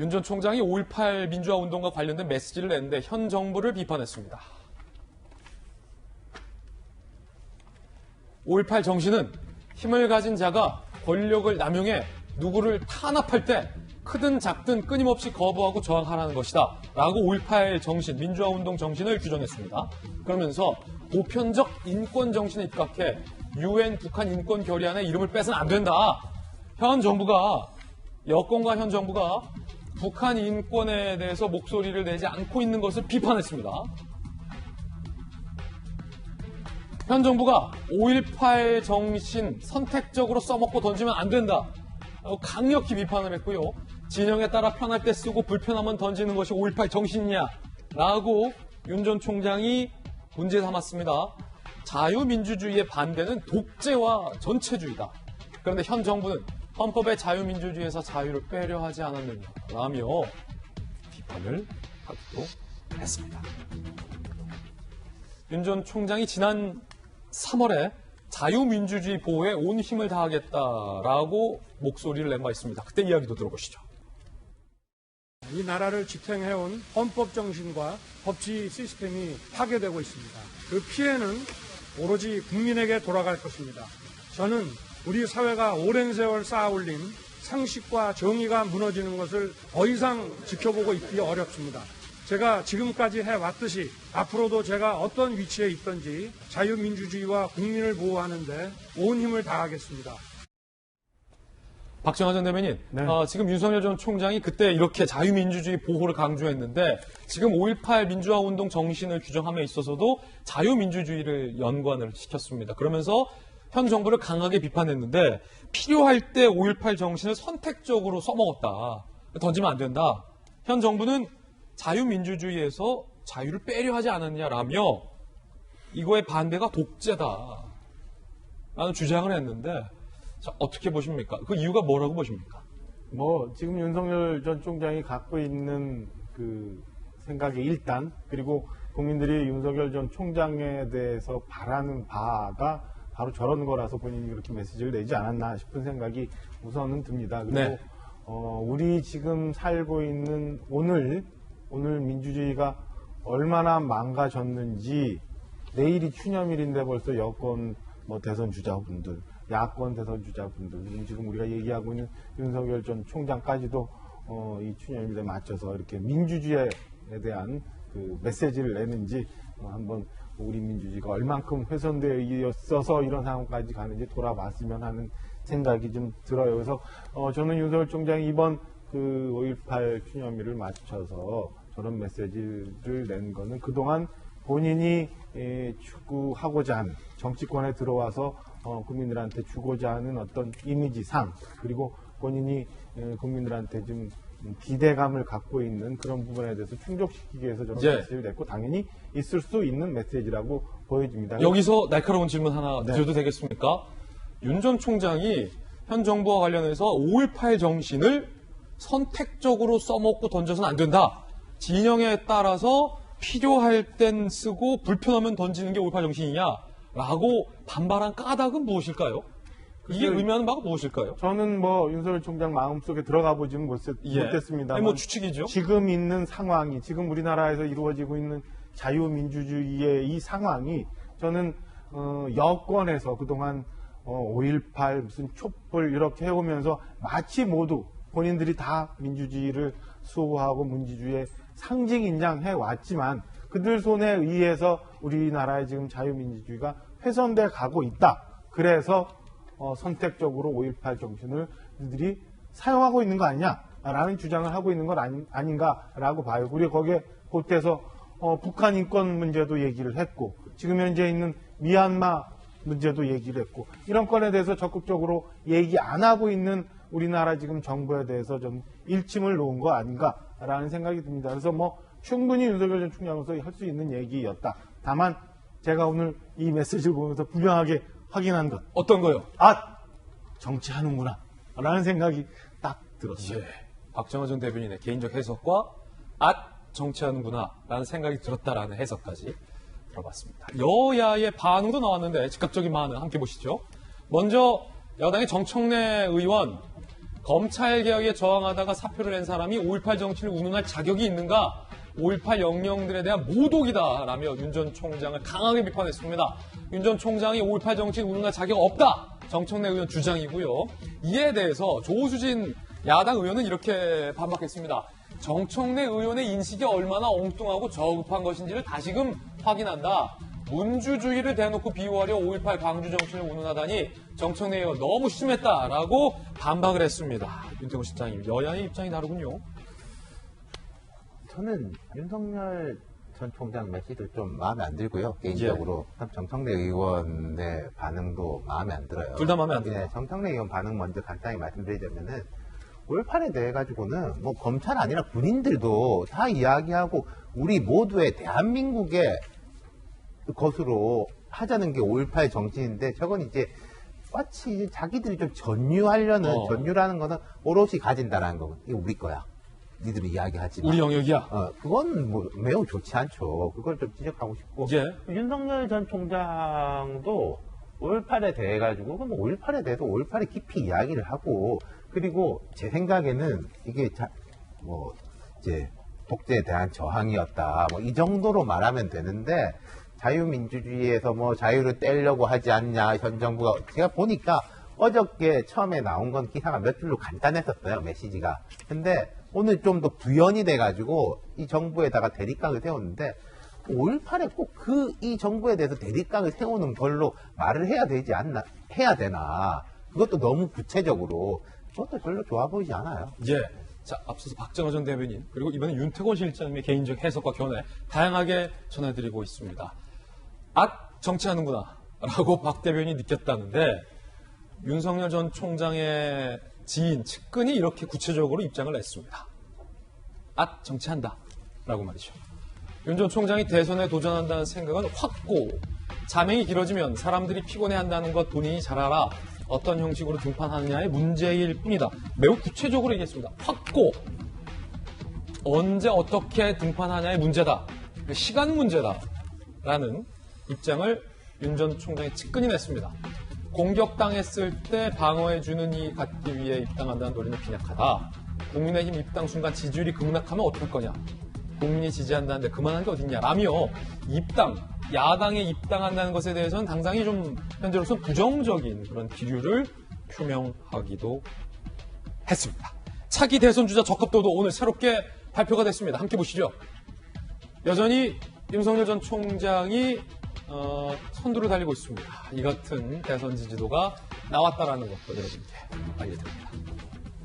윤 전 총장이 5.18 민주화 운동과 관련된 메시지를 냈는데 현 정부를 비판했습니다. 5.18 정신은 힘을 가진 자가 권력을 남용해 누구를 탄압할 때 크든 작든 끊임없이 거부하고 저항하라는 것이다 라고 5.18 정신, 민주화 운동 정신을 규정했습니다. 그러면서 보편적 인권 정신에 입각해 UN 북한 인권 결의안에 이름을 빼서는 안 된다. 현 정부가, 여권과 현 정부가 북한 인권에 대해서 목소리를 내지 않고 있는 것을 비판했습니다. 현 정부가 5.18 정신 선택적으로 써먹고 던지면 안 된다. 강력히 비판을 했고요. 진영에 따라 편할 때 쓰고 불편하면 던지는 것이 5.18 정신이냐 라고 윤 전 총장이 문제 삼았습니다. 자유민주주의의 반대는 독재와 전체주의다. 그런데 현 정부는 헌법의 자유민주주의에서 자유를 빼려 하지 않았느냐라며 비판을 하기도 했습니다. 윤 전 총장이 지난 3월에 자유민주주의 보호에 온 힘을 다하겠다라고 목소리를 낸 바 있습니다. 그때 이야기도 들어보시죠. 이 나라를 지탱해온 헌법 정신과 법치 시스템이 파괴되고 있습니다. 그 피해는 오로지 국민에게 돌아갈 것입니다. 저는 우리 사회가 오랜 세월 쌓아올린 상식과 정의가 무너지는 것을 더 이상 지켜보고 있기 어렵습니다. 제가 지금까지 해왔듯이 앞으로도 제가 어떤 위치에 있든지 자유민주주의와 국민을 보호하는 데 온 힘을 다하겠습니다. 박정하 전 대변인, 네. 지금 윤석열 전 총장이 그때 이렇게 자유민주주의 보호를 강조했는데 지금 5.18 민주화 운동 정신을 규정함에 있어서도 자유민주주의를 연관을 시켰습니다. 그러면서 현 정부를 강하게 비판했는데 필요할 때 5.18 정신을 선택적으로 써먹었다. 던지면 안 된다. 현 정부는 자유민주주의에서 자유를 빼려 하지 않았냐라며 이거의 반대가 독재다 라는 주장을 했는데 자, 어떻게 보십니까? 그 이유가 뭐라고 보십니까? 지금 윤석열 전 총장이 갖고 있는 그 생각의 일단, 그리고 국민들이 윤석열 전 총장에 대해서 바라는 바가 바로 저런 거라서 본인이 그렇게 메시지를 내지 않았나 싶은 생각이 우선은 듭니다. 그리고 네. 우리 지금 살고 있는 오늘 민주주의가 얼마나 망가졌는지, 내일이 추념일인데 벌써 여권 대선 주자분들, 야권 대선 주자분들, 지금 우리가 얘기하고 있는 윤석열 전 총장까지도 이 추념일에 맞춰서 이렇게 민주주의에 대한 그 메시지를 내는지 한번 우리 민주주의가 얼만큼 훼손되어 있어서 이런 상황까지 가는지 돌아봤으면 하는 생각이 좀 들어요. 그래서 저는 윤석열 총장이 이번 그 5.18 추념일을 맞춰서 저런 메시지를 낸 거는 그동안 본인이 추구하고자 하는, 정치권에 들어와서 국민들한테 주고자 하는 어떤 이미지상, 그리고 본인이 국민들한테 좀 기대감을 갖고 있는 그런 부분에 대해서 충족시키기 위해서 저런 메시지를 냈고, 당연히 있을 수 있는 메시지라고 보여집니다. 여기서 날카로운 질문 하나 네. 드려도 되겠습니까? 윤 전 총장이 현 정부와 관련해서 5.18 정신을 선택적으로 써먹고 던져서는 안 된다. 진영에 따라서 필요할 땐 쓰고 불편하면 던지는 게 5.18 정신이냐? 라고 반발한 까닭은 무엇일까요? 이게 의미하는 바가 무엇일까요? 저는 윤석열 총장 마음속에 들어가 보지는 못했습니다. 아니, 추측이죠. 지금 있는 상황이, 지금 우리나라에서 이루어지고 있는 자유민주주의의 이 상황이, 저는 여권에서 그동안 5.18 무슨 촛불 이렇게 해오면서 마치 모두 본인들이 다 민주주의를 수호하고 민주주의의 상징인장 해왔지만 그들 손에 의해서 우리나라의 지금 자유민주주의가 훼손돼 가고 있다. 그래서 선택적으로 5.18 정신을 그들이 사용하고 있는 거 아니냐라는 주장을 하고 있는 건 아닌가라고 봐요. 우리가 거기에 보태서 북한 인권 문제도 얘기를 했고, 지금 현재 있는 미얀마 문제도 얘기를 했고, 이런 건에 대해서 적극적으로 얘기 안 하고 있는 우리나라 지금 정부에 대해서 좀 일침을 놓은 거 아닌가라는 생각이 듭니다. 그래서 충분히 윤석열 전 총장으로서 할 수 있는 얘기였다. 다만 제가 오늘 이 메시지를 보면서 분명하게 확인한 것. 어떤 거요? 정치하는구나 라는 생각이 딱 들었어요. 예. 박정하 전 대변인의 개인적 해석과 정치하는구나 라는 생각이 들었다라는 해석까지 들어봤습니다. 여야의 반응도 나왔는데 즉각적인 반응 함께 보시죠. 먼저 여당의 정청래 의원, 검찰 개혁에 저항하다가 사표를 낸 사람이 5.18 정치를 운운할 자격이 있는가? 5.18 영령들에 대한 모독이다라며 윤 전 총장을 강하게 비판했습니다. 윤 전 총장이 5.18 정치를 운운할 자격 없다. 정청래 의원 주장이고요. 이에 대해서 조수진 야당 의원은 이렇게 반박했습니다. 정청래 의원의 인식이 얼마나 엉뚱하고 저급한 것인지를 다시금 확인한다. 민주주의를 대놓고 비유하려 5.18 광주 정치를 운운하다니 정청래 의원 너무 심했다라고 반박을 했습니다. 윤태곤 실장님, 여야의 입장이 다르군요. 저는 윤석열 전 총장 메시지도 좀 마음에 안 들고요. 개인적으로. 정청래 의원의 반응도 마음에 안 들어요. 둘 다 마음에 안 들어요. 네, 정청래 의원 반응 먼저 간단히 말씀드리자면은 5.18에 대해 가지고는 뭐 검찰 아니라 군인들도 다 이야기하고 우리 모두의 대한민국의 것으로 하자는 게 5.18 정치인데 저건 이제 마치 이제 자기들이 좀 전유하려는 전유라는 거는 오롯이 가진다라는 거고 이거 우리 거야. 니들이 이야기하지 마. 우리 영역이야. 그건 뭐 매우 좋지 않죠. 그걸 좀 지적하고 싶고. 예. 윤석열 전 총장도 5.18에 대해 가지고, 그럼 5.18에 대해서 5.18에 깊이 이야기를 하고, 그리고 제 생각에는 이게 이제 독재에 대한 저항이었다. 뭐 이 정도로 말하면 되는데, 자유민주주의에서 뭐 자유를 떼려고 하지 않냐, 현 정부가. 제가 보니까 어저께 처음에 나온 건 기사가 몇 줄로 간단했었어요, 메시지가. 근데 오늘 좀 더 부연이 돼가지고 이 정부에다가 대립각을 세웠는데 5.18에 꼭 이 정부에 대해서 대립각을 세우는 걸로 말을 해야 되지 않나, 해야 되나. 그것도 너무 구체적으로. 그것도 별로 좋아 보이지 않아요. 예. 자, 앞서서 박정호 전 대변인, 그리고 이번에 윤태곤 실장님의 개인적 해석과 견해 다양하게 전해드리고 있습니다. 정치하는구나 라고 박 대변인이 느꼈다는데 윤석열 전 총장의 지인, 측근이 이렇게 구체적으로 입장을 냈습니다. 정치한다 라고 말이죠. 윤 전 총장이 대선에 도전한다는 생각은 확고, 자명이 길어지면 사람들이 피곤해한다는 것 본인이 잘 알아. 어떤 형식으로 등판하느냐의 문제일 뿐이다. 매우 구체적으로 얘기했습니다. 확고, 언제 어떻게 등판하냐의 문제다. 시간 문제다라는 입장을 윤 전 총장의 측근이 냈습니다. 공격당했을 때 방어해주는 이 갖기 위해 입당한다는 논리는 빈약하다. 국민의힘 입당 순간 지지율이 급락하면 어떡할 거냐. 국민이 지지한다는데 그만한 게 어딨냐. 라며 야당에 입당한다는 것에 대해서는 당장이 좀 현재로서 부정적인 그런 기류를 표명하기도 했습니다. 차기 대선 주자 적합도도 오늘 새롭게 발표가 됐습니다. 함께 보시죠. 여전히 윤석열 전 총장이 선두를 달리고 있습니다. 이 같은 대선 지지도가 나왔다라는 것도 여러분께 알려드립니다.